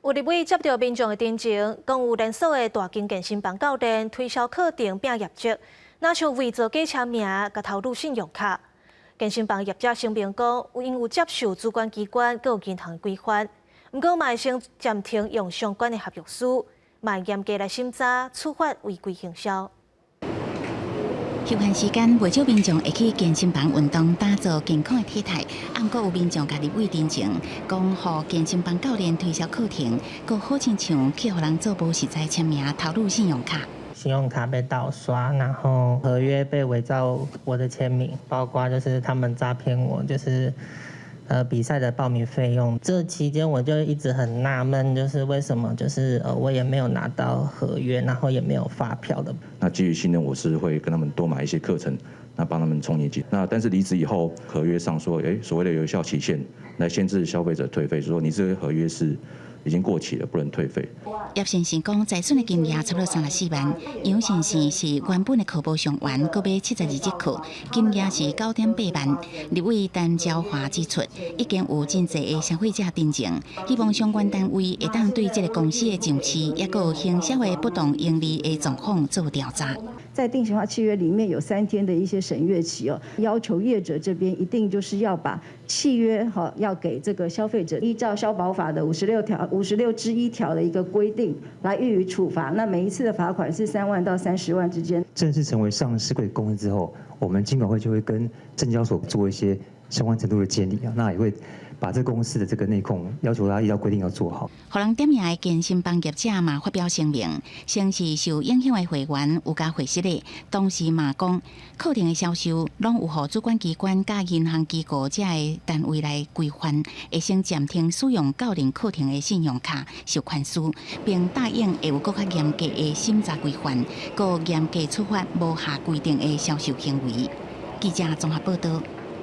有立委接到民众的陈情，讲有连锁的大型健身房教练推销课程并业绩，若像为做假签名、甲投入信用卡。健身房业者声明讲，因有接受主管机关佮有银行规范，不过嘛会先暂停用相关的合约书，嘛会严格来审查，处罚违规行销。 休闲时间，不少民众会去健身房运动，打造健康的体态。暗过有民众家立委真情，讲互健身房教练推销课程，佮好亲像去互人做无实在签名、投入信用卡。信用卡被盗刷，然后合约被伪造我的签名，包括就是他们诈骗我，就是比赛的报名费用。这期间我就一直很纳闷，就是为什么就是我也没有拿到合约，然后也没有发票的。那基于信任，我是会跟他们多买一些课程，那帮他们冲业绩。那但是离职以后，合约上说，所谓的有效期限来限制消费者退费，说你这个合约是已经过期了，不能退费。叶先生讲，财损的金额差不多34万，杨先生是原本的课部上完，搁买72节课，金额是9.8万。立委陈昭华指出，已经有真侪的消费者申请，希望相关单位会当对这个公司的上市，也有行销的不当盈利的状况做调查。在定型化契约里面有3天的一些审阅期哦，要求业者这边一定就是要把契约要给这个消费者依照消保法的56之1条的一个规定来予以处罚。那每一次的罚款是3万到30万之间。正式成为上市柜公司之后，我们金管会就会跟证交所做一些相关程度的监理啊，那也会把这公司的这个内控要求他依照规定要做好。互人点名的健身房业者嘛发表声明，先是受影响的会员有加会失的，同时嘛讲课程的销售拢有互主管机关甲银行机构这的单位来规范，会先暂停使用教练课程的信用卡收款书，并答应会有更较严格的审查规范，佮严格处罚无下规定的销售行为。记者综合报道。